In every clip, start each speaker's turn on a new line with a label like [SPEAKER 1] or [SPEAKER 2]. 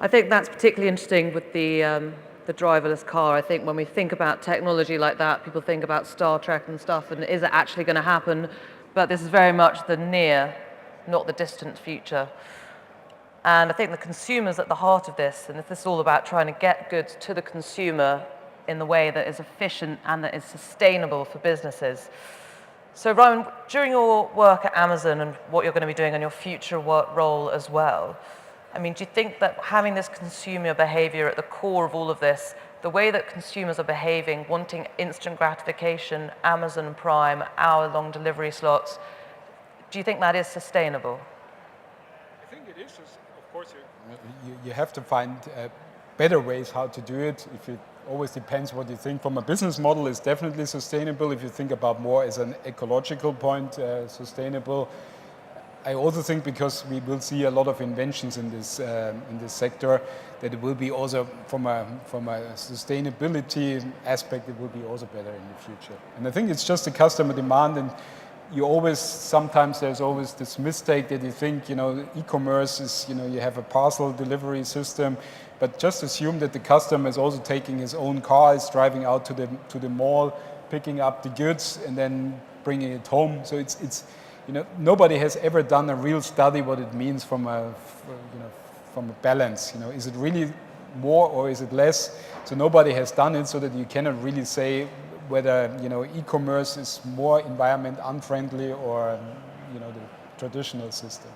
[SPEAKER 1] I think that's particularly interesting with the driverless car. I think when we think about technology like that, people think about Star Trek and stuff, and is it actually going to happen? But this is very much the near, not the distant future. And I think the consumer's at the heart of this, and if this is all about trying to get goods to the consumer in the way that is efficient and that is sustainable for businesses. So Ryan, during your work at Amazon and what you're going to be doing on your future work role as well, I mean, do you think that having this consumer behavior at the core of all of this, the way that consumers are behaving, wanting instant gratification, Amazon Prime, hour-long delivery slots, do you think that is sustainable?
[SPEAKER 2] I think it is. Of course, you have to find better ways how to do it. If it always depends what you think. From a business model, it's definitely sustainable. If you think about more as an ecological point, sustainable. I also think because we will see a lot of inventions in this sector, that it will be also from a sustainability aspect, it will be also better in the future. And I think it's just a customer demand, and you always, sometimes there's always this mistake that you think, e-commerce is, you have a parcel delivery system, but just assume that the customer is also taking his own car, is driving out to the mall, picking up the goods and then bringing it home. So it's nobody has ever done a real study what it means from a balance. Is it really more or is it less? So nobody has done it, so that you cannot really say whether e-commerce is more environment unfriendly or the traditional system.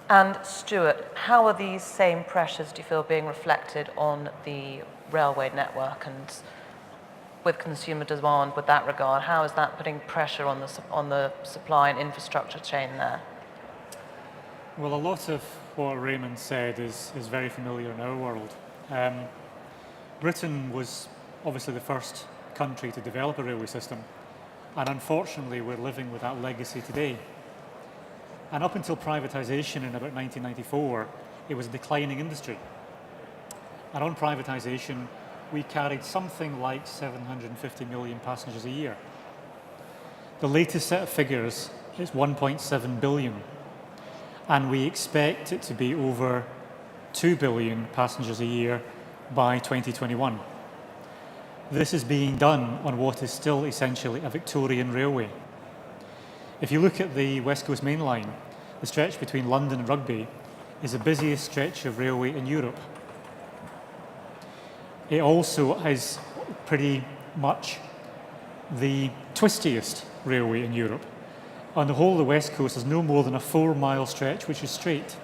[SPEAKER 1] And Stuart, how are these same pressures, do you feel, being reflected on the railway network and with consumer demand with that regard? How is that putting pressure on the supply and infrastructure chain there?
[SPEAKER 3] Well, a lot of what Raymond said is very familiar in our world. Britain was obviously the first country to develop a railway system, and unfortunately we're living with that legacy today. And up until privatisation in about 1994, it was a declining industry. And on privatisation, we carried something like 750 million passengers a year. The latest set of figures is 1.7 billion, and we expect it to be over 2 billion passengers a year by 2021. This is being done on what is still essentially a Victorian railway. If you look at the West Coast Main Line, the stretch between London and Rugby is the busiest stretch of railway in Europe. It also is pretty much the twistiest railway in Europe. On the whole of the West Coast, there's no more than a 4-mile stretch which is straight.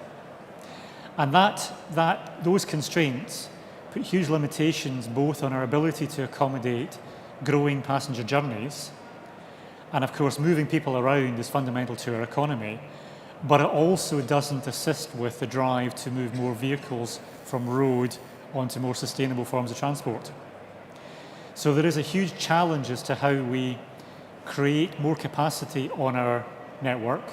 [SPEAKER 3] And those constraints put huge limitations both on our ability to accommodate growing passenger journeys, and of course moving people around is fundamental to our economy, but it also doesn't assist with the drive to move more vehicles from road onto more sustainable forms of transport. So there is a huge challenge as to how we create more capacity on our network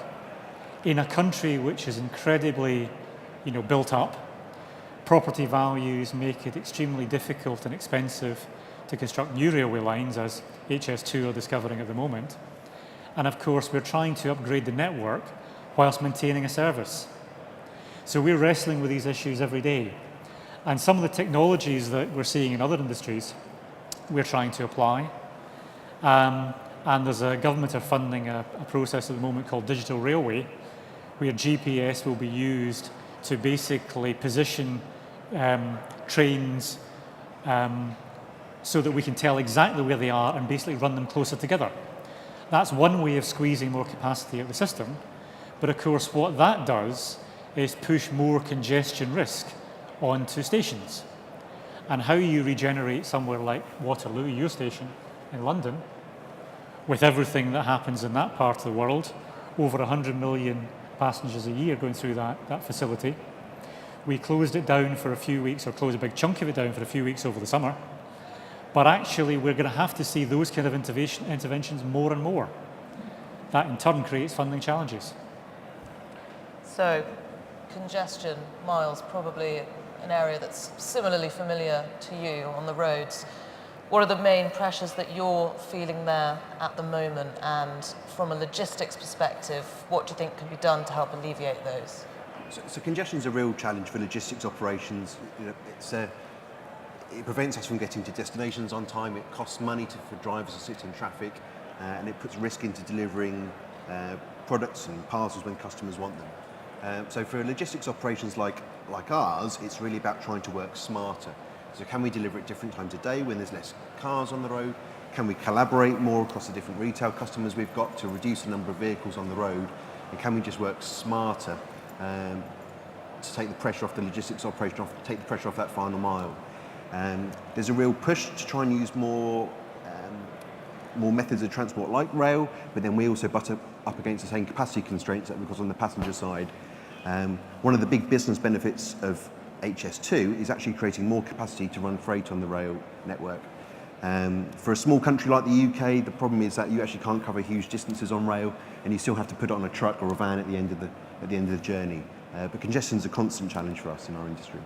[SPEAKER 3] in a country which is incredibly built up. Property values make it extremely difficult and expensive to construct new railway lines, as HS2 are discovering at the moment. And of course, we're trying to upgrade the network whilst maintaining a service. So we're wrestling with these issues every day. And some of the technologies that we're seeing in other industries, we're trying to apply. And there's a government are funding a process at the moment called Digital Railway, where GPS will be used to basically position trains so that we can tell exactly where they are and basically run them closer together. That's one way of squeezing more capacity out of the system. But of course, what that does is push more congestion risk onto stations. And how you regenerate somewhere like Waterloo, your station in London, with everything that happens in that part of the world, over 100 million passengers a year going through that facility. We closed it down for a few weeks, or closed a big chunk of it down for a few weeks over the summer. But actually, we're going to have to see those kind of interventions more and more. That in turn creates funding challenges.
[SPEAKER 1] So, congestion, Miles, probably an area that's similarly familiar to you on the roads. What are the main pressures that you're feeling there at the moment? And from a logistics perspective, what do you think can be done to help alleviate those?
[SPEAKER 4] So congestion is a real challenge for logistics operations. It prevents us from getting to destinations on time. It costs money for drivers to sit in traffic, and it puts risk into delivering products and parcels when customers want them. So for logistics operations like ours, it's really about trying to work smarter. So can we deliver at different times of day when there's less cars on the road? Can we collaborate more across the different retail customers we've got to reduce the number of vehicles on the road? And can we just work smarter to take the pressure off the logistics operation, take the pressure off that final mile? There's a real push to try and use more methods of transport like rail, but then we also butt up against the same capacity constraints that we've got on the passenger side. One of the big business benefits of HS2 is actually creating more capacity to run freight on the rail network. For a small country like the UK, the problem is that you actually can't cover huge distances on rail, and you still have to put it on a truck or a van at the end of the journey. But congestion is a constant challenge for us in our industry.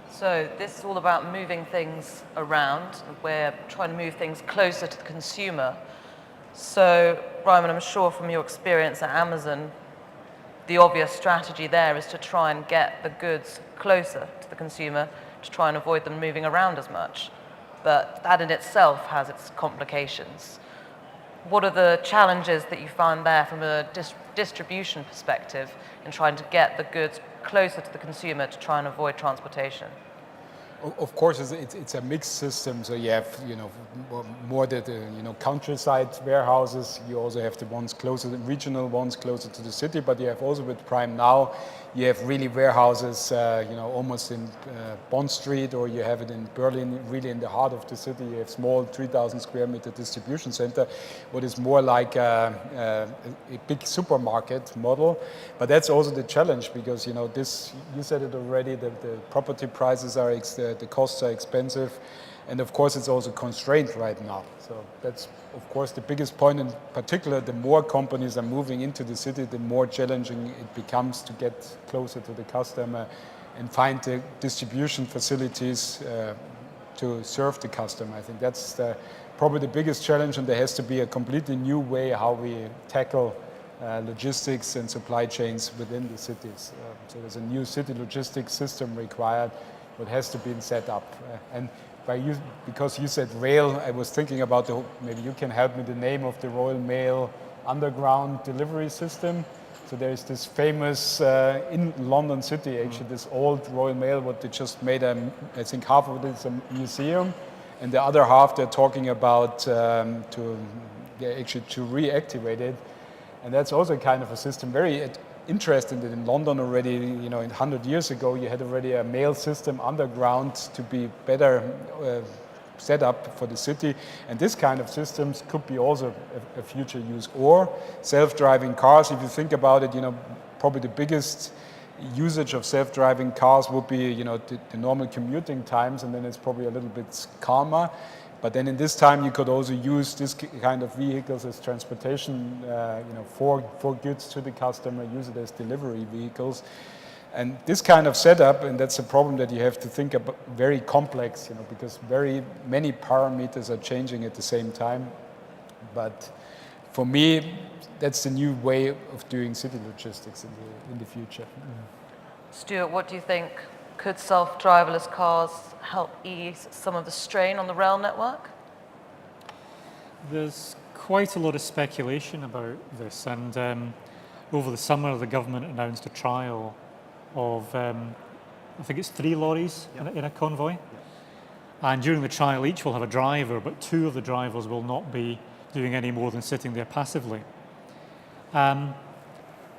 [SPEAKER 1] So this is all about moving things around. We're trying to move things closer to the consumer. So, Ryman, I'm sure from your experience at Amazon, the obvious strategy there is to try and get the goods closer to the consumer, to try and avoid them moving around as much. But that in itself has its complications. What are the challenges that you find there from a distribution perspective in trying to get the goods closer to the consumer to try and avoid transportation?
[SPEAKER 2] Of course, it's a mixed system. So you have, more the countryside warehouses. You also have the ones closer, the regional ones closer to the city. But you have also with Prime Now, you have really warehouses, almost in Bond Street, or you have it in Berlin, really in the heart of the city. You have small 3,000 square meter distribution center, what is more like a big supermarket model. But that's also the challenge because, this, you said it already, the property prices are, the costs are expensive. And of course, it's also constrained right now. So that's, of course, the biggest point. In particular, the more companies are moving into the city, the more challenging it becomes to get closer to the customer and find the distribution facilities to serve the customer. I think that's probably the biggest challenge, and there has to be a completely new way how we tackle logistics and supply chains within the cities. So there's a new city logistics system required, what has to be set up. Because you said rail, I was thinking about maybe you can help me, the name of the Royal Mail underground delivery system. So there is this famous, in London City actually, this old Royal Mail, what they just made, I think half of it is a museum, and the other half they're talking about to reactivate it. And that's also kind of a system, very interested in London already, 100 years ago, you had already a mail system underground to be better set up for the city. And this kind of systems could be also a future use. Or self-driving cars, if you think about it, probably the biggest usage of self-driving cars would be, the normal commuting times, and then it's probably a little bit calmer. But then in this time, you could also use this kind of vehicles as transportation, for goods to the customer, use it as delivery vehicles. And this kind of setup, and that's a problem that you have to think about, very complex, because very many parameters are changing at the same time. But for me, that's the new way of doing city logistics in the future.
[SPEAKER 1] Stuart, what do you think? Could self-driverless cars help ease some of the strain on the rail network?
[SPEAKER 3] There's quite a lot of speculation about this, and over the summer the government announced a trial of, I think it's 3 lorries in a convoy. Yep. And during the trial each will have a driver, but 2 of the drivers will not be doing any more than sitting there passively.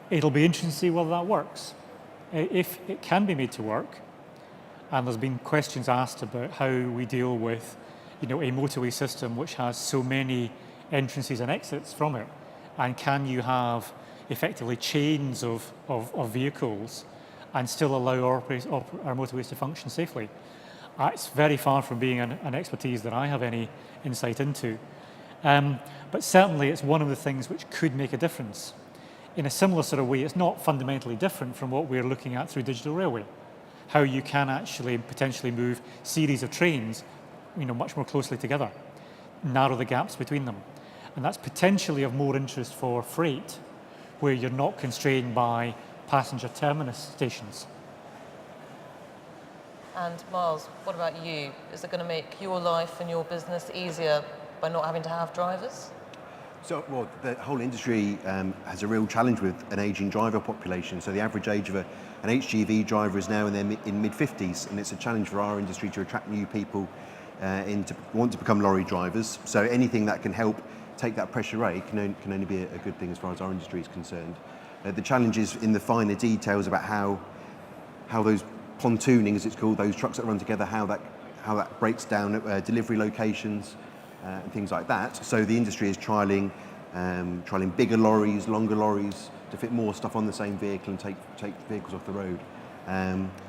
[SPEAKER 3] It'll be interesting to see whether that works. If it can be made to work, and there's been questions asked about how we deal with, a motorway system which has so many entrances and exits from it, and can you have effectively chains of vehicles and still allow our motorways to function safely? It's very far from being an expertise that I have any insight into. But certainly it's one of the things which could make a difference. In a similar sort of way, it's not fundamentally different from what we're looking at through digital railway. How you can actually potentially move series of trains, much more closely together, narrow the gaps between them. And that's potentially of more interest for freight, where you're not constrained by passenger terminus stations.
[SPEAKER 1] And Miles, what about you? Is it going to make your life and your business easier by not having to have drivers?
[SPEAKER 4] So, well, the whole industry has a real challenge with an ageing driver population. So the average age of an HGV driver is now in their mid-50s, and it's a challenge for our industry to attract new people to want to become lorry drivers. So anything that can help take that pressure away can only be a good thing as far as our industry is concerned. The challenge is in the finer details about how those pontooning, as it's called, those trucks that run together, how that breaks down at delivery locations and things like that. So the industry is trialling bigger lorries, longer lorries to fit more stuff on the same vehicle and take vehicles off the road.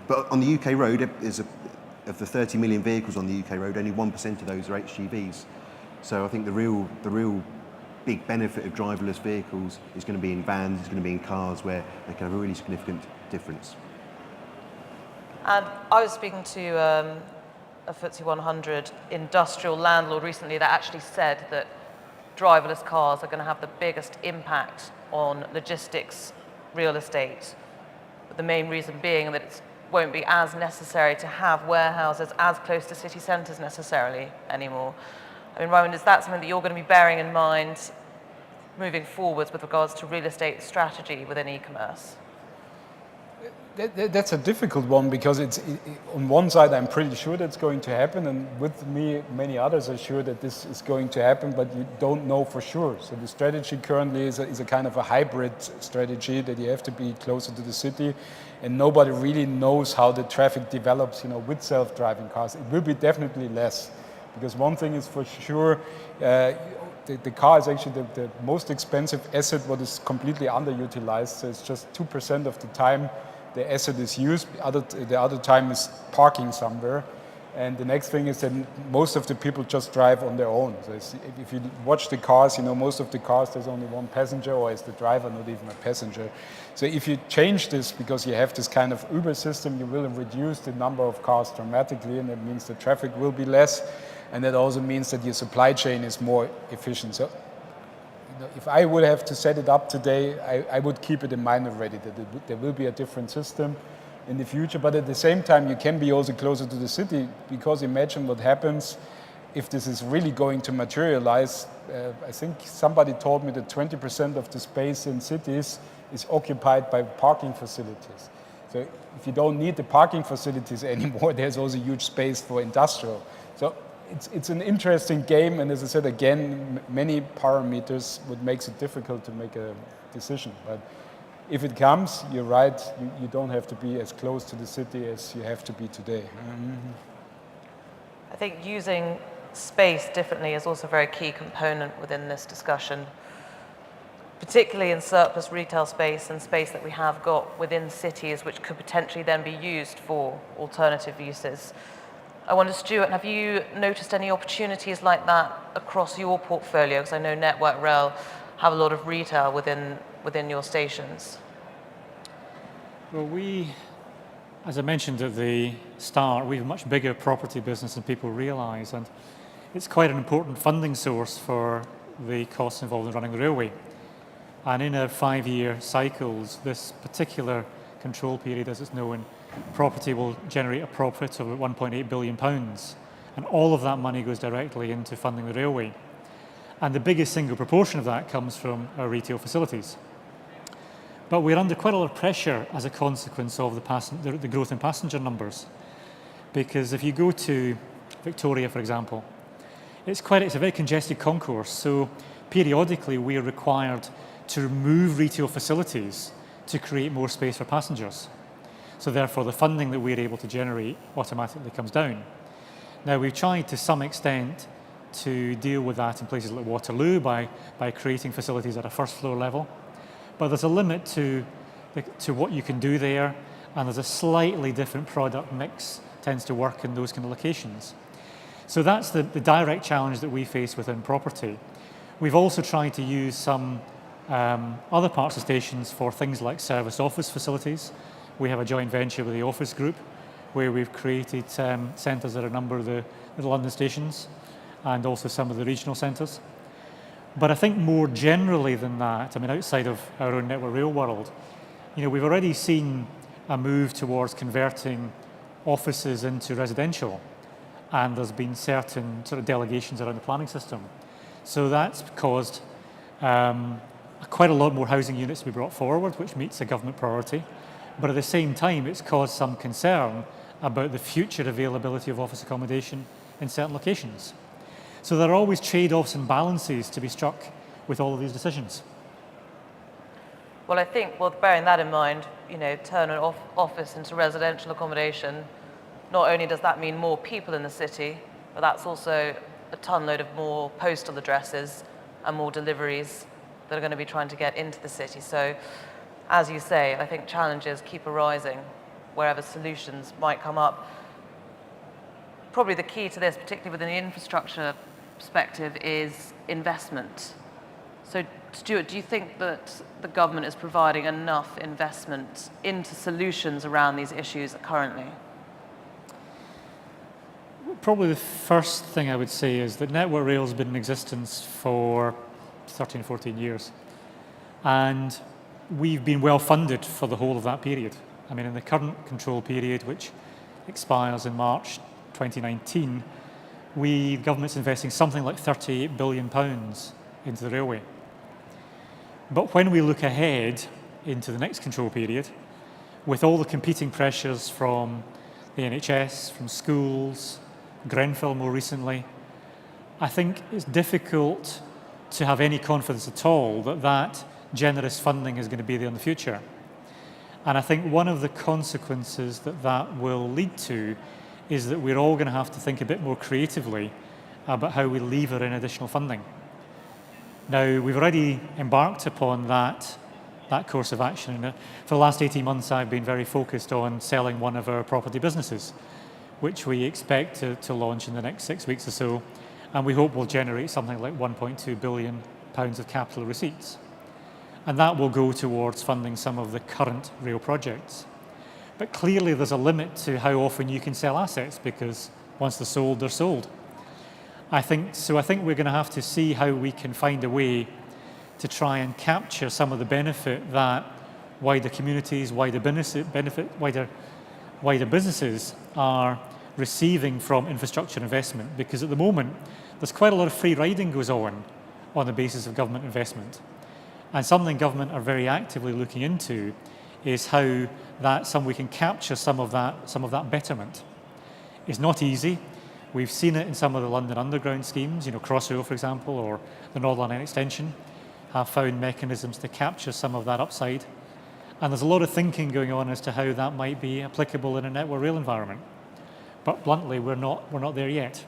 [SPEAKER 4] But on the UK road, of the 30 million vehicles on the UK road, only 1% of those are HGVs. So I think the real big benefit of driverless vehicles is going to be in vans, it's going to be in cars where they can have a really significant difference.
[SPEAKER 1] And I was speaking to a FTSE 100 industrial landlord recently that actually said that driverless cars are going to have the biggest impact on logistics real estate. But the main reason being that it won't be as necessary to have warehouses as close to city centres necessarily anymore. I mean, Rowan, is that something that you're going to be bearing in mind moving forwards with regards to real estate strategy within e-commerce?
[SPEAKER 2] That's a difficult one because on one side I'm pretty sure that's going to happen, and with me many others are sure that this is going to happen, but you don't know for sure. So the strategy currently is a kind of a hybrid strategy that you have to be closer to the city, and nobody really knows how the traffic develops, with self-driving cars. It will be definitely less, because one thing is for sure, the car is actually the most expensive asset what is completely underutilized. So it's just 2% of the time the asset is used, the other time is parking somewhere. And the next thing is that most of the people just drive on their own. So if you watch the cars, most of the cars there's only one passenger, or is the driver not even a passenger. So if you change this, because you have this kind of Uber system, you will reduce the number of cars dramatically, and that means the traffic will be less, and that also means that your supply chain is more efficient. So if I would have to set it up today, I would keep it in mind already that there will be a different system in the future. But at the same time, you can be also closer to the city, because imagine what happens if this is really going to materialize. I think somebody told me that 20% of the space in cities is occupied by parking facilities. So if you don't need the parking facilities anymore, there's also huge space for industrial. So it's an interesting game, and as I said again, many parameters would makes it difficult to make a decision. But if it comes, you're right, you don't have to be as close to the city as you have to be today.
[SPEAKER 1] I think using space differently is also a very key component within this discussion, particularly in surplus retail space and space that we have got within cities which could potentially then be used for alternative uses. I wonder, Stuart, have you noticed any opportunities like that across your portfolio? Because I know Network Rail have a lot of retail within your stations.
[SPEAKER 3] Well, as I mentioned at the start, we have a much bigger property business than people realise, and it's quite an important funding source for the costs involved in running the railway. And in our 5-year cycles, this particular control period, as it's known, property will generate a profit of about £1.8 billion, and all of that money goes directly into funding the railway. And the biggest single proportion of that comes from our retail facilities. But we're under quite a lot of pressure as a consequence of the growth in passenger numbers. Because if you go to Victoria, for example, it's a very congested concourse, so periodically we are required to remove retail facilities to create more space for passengers. So therefore, the funding that we're able to generate automatically comes down. Now, we've tried to some extent to deal with that in places like Waterloo by creating facilities at a first floor level. But there's a limit to what you can do there, and there's a slightly different product mix tends to work in those kind of locations. So that's the direct challenge that we face within property. We've also tried to use some other parts of stations for things like service office facilities. We have a joint venture with the Office Group where we've created centres at a number of the London stations and also some of the regional centres. But I think more generally than that, I mean, outside of our own Network Rail world, We've already seen a move towards converting offices into residential, and there's been certain sort of delegations around the planning system. So that's caused quite a lot more housing units to be brought forward, which meets a government priority. But at the same time, it's caused some concern about the future availability of office accommodation in certain locations. So there are always trade-offs and balances to be struck with all of these decisions.
[SPEAKER 1] Well, I think, bearing that in mind, turn an office into residential accommodation, not only does that mean more people in the city, but that's also a ton load of more postal addresses and more deliveries that are going to be trying to get into the city. So, as you say, I think challenges keep arising wherever solutions might come up. Probably the key to this, particularly within the infrastructure perspective, is investment. So, Stuart, do you think that the government is providing enough investment into solutions around these issues currently?
[SPEAKER 3] Probably the first thing I would say is that Network Rail has been in existence for 13, 14 years. And we've been well funded for the whole of that period. I mean, in the current control period, which expires in March 2019, the government's investing something like £38 billion into the railway. But when we look ahead into the next control period, with all the competing pressures from the NHS, from schools, Grenfell more recently, I think it's difficult to have any confidence at all that that generous funding is going to be there in the future. And I think one of the consequences that that will lead to is that we're all going to have to think a bit more creatively about how we lever in additional funding. Now, we've already embarked upon that course of action. For the last 18 months, I've been very focused on selling one of our property businesses, which we expect to launch in the next 6 weeks or so, and we hope will generate something like £1.2 billion of capital receipts. And that will go towards funding some of the current rail projects. But clearly there's a limit to how often you can sell assets, because once they're sold, they're sold. I think we're going to have to see how we can find a way to try and capture some of the benefit that wider communities, wider businesses are receiving from infrastructure investment, because at the moment there's quite a lot of free riding goes on the basis of government investment. And something government are very actively looking into is how we can capture some of that betterment. It's not easy. We've seen it in some of the London Underground schemes, Crossrail, for example, or the Northern Line Extension, have found mechanisms to capture some of that upside. And there's a lot of thinking going on as to how that might be applicable in a Network Rail environment. But bluntly, we're not there yet.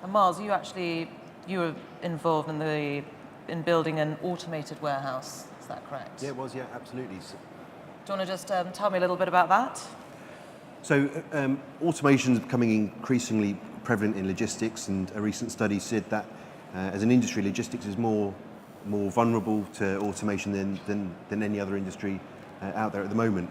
[SPEAKER 1] And Miles, you were involved in building an automated warehouse. Is that correct?
[SPEAKER 4] Yeah, it was. Yeah, absolutely.
[SPEAKER 1] Do you want to just tell me a little bit about that?
[SPEAKER 4] So automation is becoming increasingly prevalent in logistics, and a recent study said that as an industry, logistics is more vulnerable to automation than any other industry out there at the moment.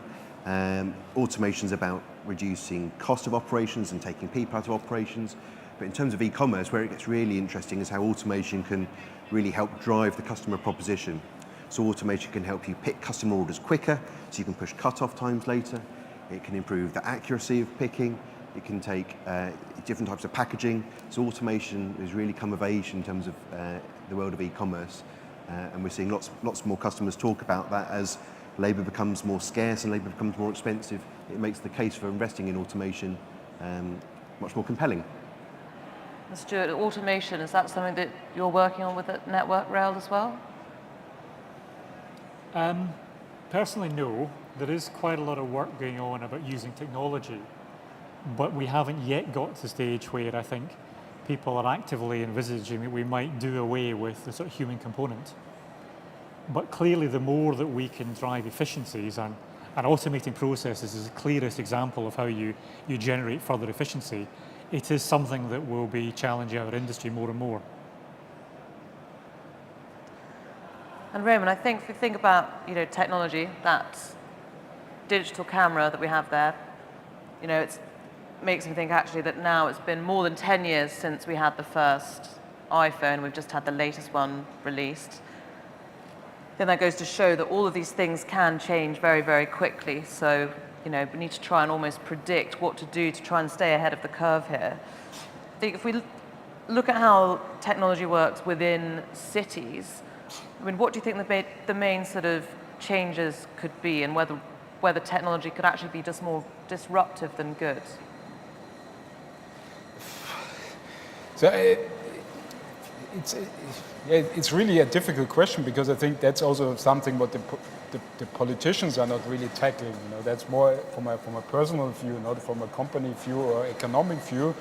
[SPEAKER 4] Automation is about reducing cost of operations and taking people out of operations. But in terms of e-commerce, where it gets really interesting is how automation can really help drive the customer proposition. So automation can help you pick customer orders quicker, so you can push cut-off times later. It can improve the accuracy of picking. It can take different types of packaging. So automation has really come of age in terms of the world of e-commerce. And we're seeing lots more customers talk about that as labour becomes more scarce and labour becomes more expensive. It makes the case for investing in automation much more compelling.
[SPEAKER 1] And Stuart, automation, is that something that you're working on with Network Rail as well?
[SPEAKER 3] Personally, no. There is quite a lot of work going on about using technology, but we haven't yet got to the stage where I think people are actively envisaging that we might do away with the sort of human component. But clearly, the more that we can drive efficiencies, and automating processes is the clearest example of how you generate further efficiency, it is something that will be challenging our industry more and more.
[SPEAKER 1] And Raymond, I think if we think about technology, that digital camera that we have there, it makes me think actually that now it's been more than 10 years since we had the first iPhone. We've just had the latest one released. then that goes to show that all of these things can change very, very quickly. So, we need to try and almost predict what to do to try and stay ahead of the curve here. I think if we look at how technology works within cities, what do you think the main sort of changes could be, and whether technology could actually be just more disruptive than good?
[SPEAKER 2] So it's really a difficult question, because I think that's also something what the politicians are not really tackling. That's more from a personal view, not from a company view or economic view.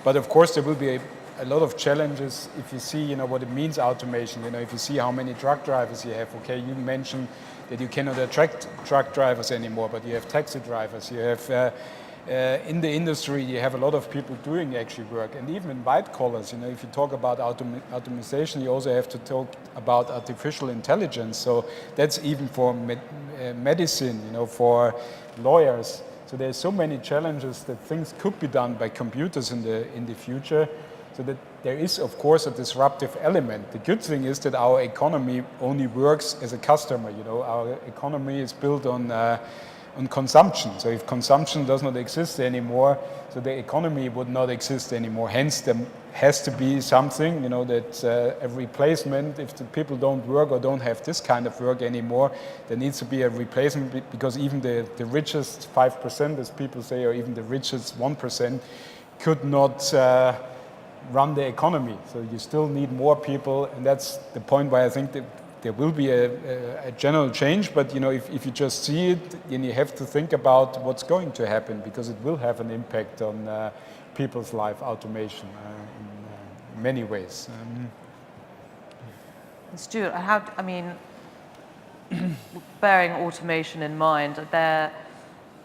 [SPEAKER 2] But of course, there will be a lot of challenges if you see, what it means automation. If you see how many truck drivers you have. Okay, you mentioned that you cannot attract truck drivers anymore, but you have taxi drivers. You have in the industry, you have a lot of people doing actually work, and even in white collars. If you talk about automation, you also have to talk about artificial intelligence. So that's even for medicine, for lawyers. So there's so many challenges that things could be done by computers in the future. So that there is, of course, a disruptive element. The good thing is that our economy only works as a customer. Our economy is built on consumption. So if consumption does not exist anymore, so the economy would not exist anymore. Hence, there has to be something, that a replacement. If the people don't work or don't have this kind of work anymore, there needs to be a replacement, because even the richest 5%, as people say, or even the richest 1%, could not run the economy. So you still need more people, and that's the point why I think that there will be a general change. But if you just see it, then you have to think about what's going to happen, because it will have an impact on people's life, automation, in many ways.
[SPEAKER 1] Stuart, bearing automation in mind,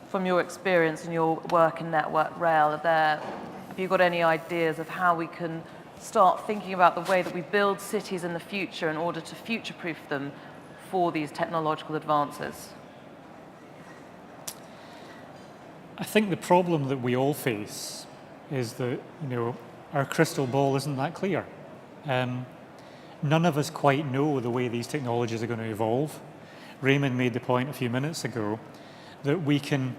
[SPEAKER 1] from your experience and your work in Network Rail, have you got any ideas of how we can start thinking about the way that we build cities in the future in order to future-proof them for these technological advances?
[SPEAKER 3] I think the problem that we all face is that, our crystal ball isn't that clear. None of us quite know the way these technologies are going to evolve. Raymond made the point a few minutes ago that we can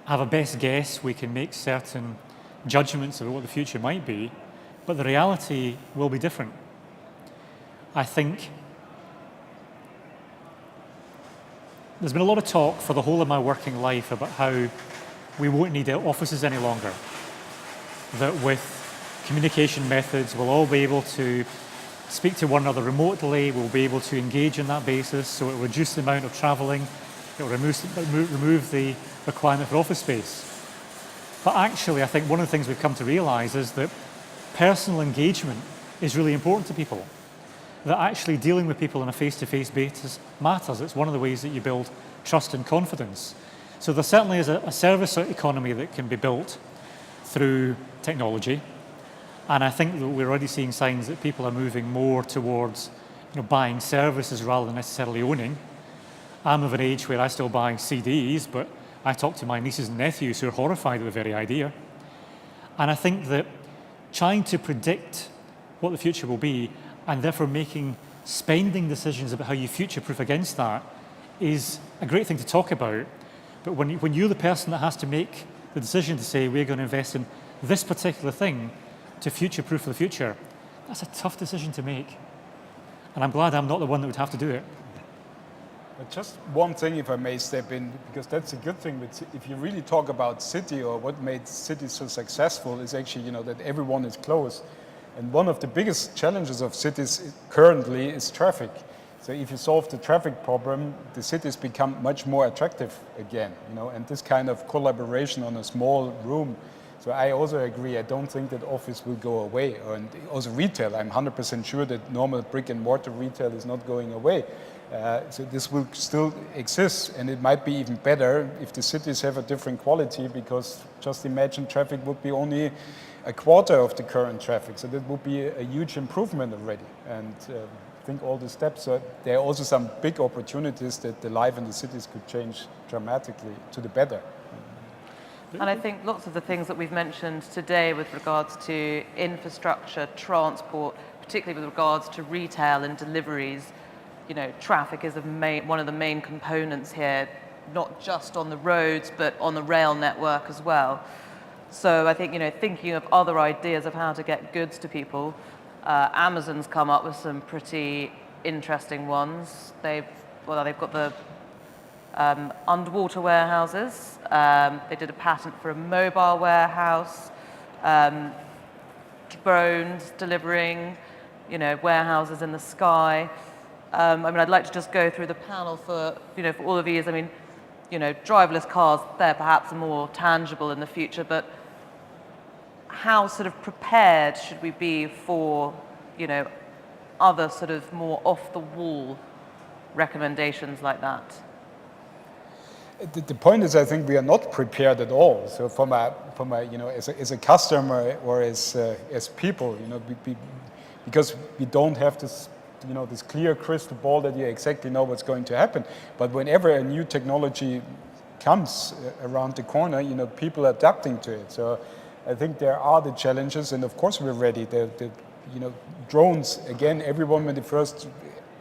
[SPEAKER 3] have a best guess, we can make certain judgments of what the future might be, but the reality will be different. I think there's been a lot of talk for the whole of my working life about how we won't need offices any longer, that with communication methods we'll all be able to speak to one another remotely, we'll be able to engage on that basis, so it will reduce the amount of travelling, it will remove the requirement for office space. But actually, I think one of the things we've come to realise is that personal engagement is really important to people, that actually dealing with people on a face-to-face basis matters. It's one of the ways that you build trust and confidence. So there certainly is a service economy that can be built through technology, and I think that we're already seeing signs that people are moving more towards buying services rather than necessarily owning. I'm of an age where I still buy CDs, but I talk to my nieces and nephews who are horrified at the very idea. And I think that trying to predict what the future will be, and therefore making spending decisions about how you future-proof against that, is a great thing to talk about. But when you're the person that has to make the decision to say, we're going to invest in this particular thing to future-proof for the future, that's a tough decision to make. And I'm glad I'm not the one that would have to do it.
[SPEAKER 2] But just one thing, if I may step in, because that's a good thing. If you really talk about city, or what made cities so successful, is actually that everyone is close. And one of the biggest challenges of cities currently is traffic. So if you solve the traffic problem, the cities become much more attractive again. And this kind of collaboration on a small room. So I also agree. I don't think that office will go away, and also retail. I'm 100% sure that normal brick and mortar retail is not going away. So this will still exist, and it might be even better if the cities have a different quality, because just imagine traffic would be only a quarter of the current traffic. So that would be a huge improvement already. And I think all the steps, there are also some big opportunities that the life in the cities could change dramatically to the better.
[SPEAKER 1] And I think lots of the things that we've mentioned today with regards to infrastructure, transport, particularly with regards to retail and deliveries, traffic is one of the main components here, not just on the roads, but on the rail network as well. So I think, thinking of other ideas of how to get goods to people, Amazon's come up with some pretty interesting ones. They've got the underwater warehouses. They did a patent for a mobile warehouse, drones delivering, warehouses in the sky. I'd like to just go through the panel for all of these. Driverless cars, they're perhaps more tangible in the future, but how sort of prepared should we be for, other sort of more off-the-wall recommendations like that?
[SPEAKER 2] The point is, I think we are not prepared at all. So from a as a customer or as people, because we don't have this, this clear crystal ball that you exactly know what's going to happen. But whenever a new technology comes around the corner, people are adapting to it. So I think there are the challenges, and of course we're ready. Drones again. Everyone when the first.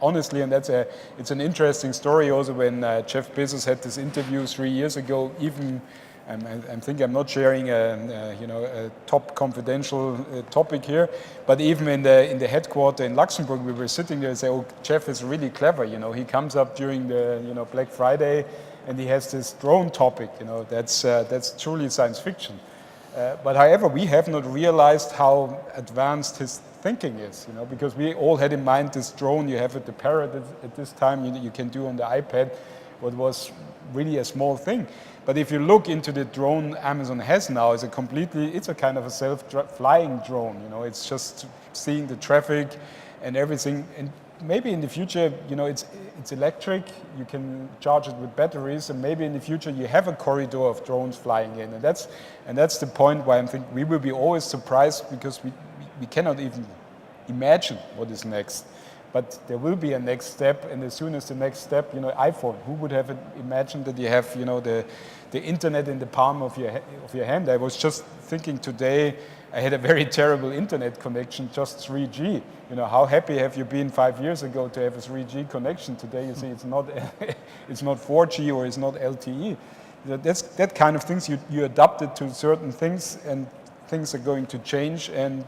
[SPEAKER 2] Honestly, and it's an interesting story also when Jeff Bezos had this interview 3 years ago. Even I think I'm not sharing a top confidential topic here, but even in the headquarters in Luxembourg, we were sitting there and say, "Oh, Jeff is really clever. He comes up during the Black Friday, and he has this drone topic. That's truly science fiction." But however, we have not realized how advanced his thinking is, because we all had in mind this drone you have at the Parrot at this time, you can do on the iPad, what was really a small thing. But if you look into the drone Amazon has now, it's a kind of a self-flying drone. It's just seeing the traffic and everything. And maybe in the future, it's electric. You can charge it with batteries, and maybe in the future you have a corridor of drones flying in. And that's the point why I think we will be always surprised, because we cannot even imagine what is next. But there will be a next step, and as soon as the next step, iPhone. Who would have imagined that you have, the internet in the palm of your hand? I was just thinking today, I had a very terrible internet connection, just 3G. How happy have you been 5 years ago to have a 3G connection? Today you see it's not it's not 4G or it's not LTE. That's that kind of things. You adapt it to certain things, and things are going to change, and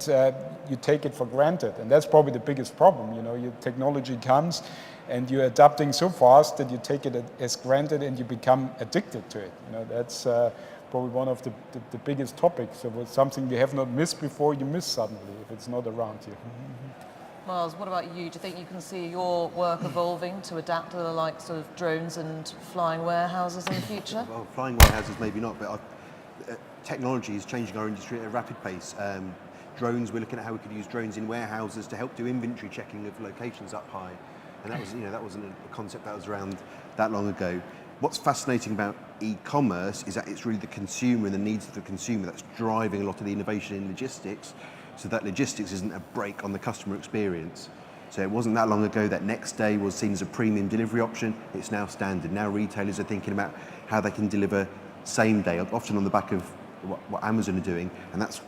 [SPEAKER 2] you take it for granted. And that's probably the biggest problem. Your technology comes, and you're adapting so fast that you take it as granted, and you become addicted to it. That's probably one of the biggest topics. So it's something you have not missed before, you miss suddenly if it's not around you.
[SPEAKER 1] Miles, what about you? Do you think you can see your work evolving to adapt to the likes of drones and flying warehouses in the future?
[SPEAKER 4] Well, flying warehouses maybe not, but technology is changing our industry at a rapid pace. Drones, we're looking at how we could use drones in warehouses to help do inventory checking of locations up high. And that wasn't a concept that was around that long ago. What's fascinating about e-commerce is that it's really the consumer and the needs of the consumer that's driving a lot of the innovation in logistics, so that logistics isn't a brake on the customer experience. So it wasn't that long ago that next day was seen as a premium delivery option. It's now standard. Now retailers are thinking about how they can deliver same day, often on the back of what Amazon are doing, and that's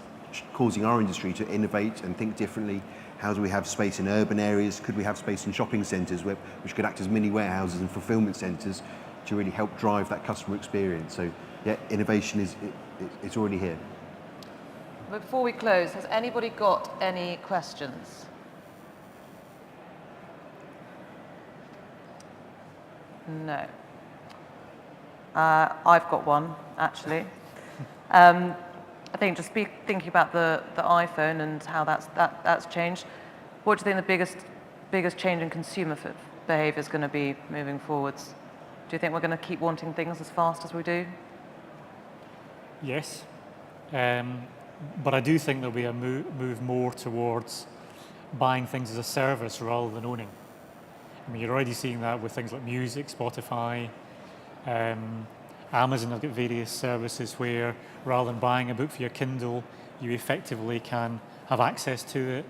[SPEAKER 4] causing our industry to innovate and think differently. How do we have space in urban areas? Could we have space in shopping centres which could act as mini warehouses and fulfilment centres to really help drive that customer experience? So yeah, innovation it's already here.
[SPEAKER 1] But before we close, has anybody got any questions? No. I've got one, actually. I think just thinking about the iPhone and how that's changed. What do you think the biggest change in consumer behaviour is going to be moving forwards? Do you think we're going to keep wanting things as fast as we do?
[SPEAKER 3] Yes, but I do think there'll be a move more towards buying things as a service rather than owning. You're already seeing that with things like music, Spotify. Amazon have got various services where rather than buying a book for your Kindle, you effectively can have access to it,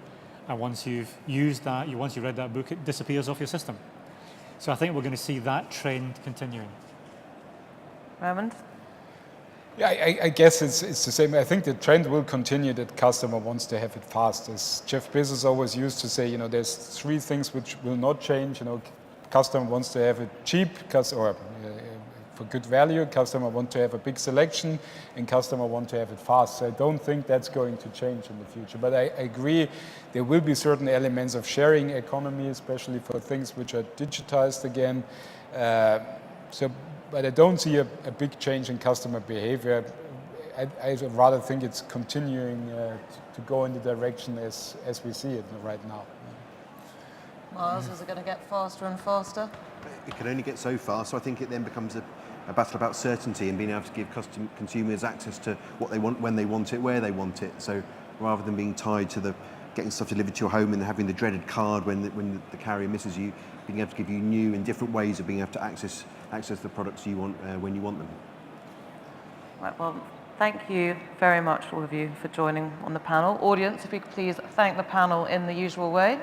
[SPEAKER 3] and once you've used that, once you've read that book, it disappears off your system. So I think we're going to see that trend continuing.
[SPEAKER 1] Raymond?
[SPEAKER 2] Yeah, I guess it's the same. I think the trend will continue that customer wants to have it fast. As Jeff Bezos always used to say, there's 3 things which will not change. customer wants to have it cheap, or for good value, customer want to have a big selection, and customer want to have it fast. So I don't think that's going to change in the future. But I agree, there will be certain elements of sharing economy, especially for things which are digitized again. But I don't see a big change in customer behavior. I rather think it's continuing to go in the direction as we see it right now.
[SPEAKER 1] Miles, is it going to get faster and faster?
[SPEAKER 4] It can only get so far, so I think it then becomes a battle about certainty and being able to give consumers access to what they want, when they want it, where they want it. So rather than being tied to getting stuff delivered to your home and having the dreaded card when the carrier misses you, being able to give you new and different ways of being able to access the products you want when you want them.
[SPEAKER 1] Right, well, thank you very much, all of you, for joining on the panel. Audience, if you could please thank the panel in the usual way.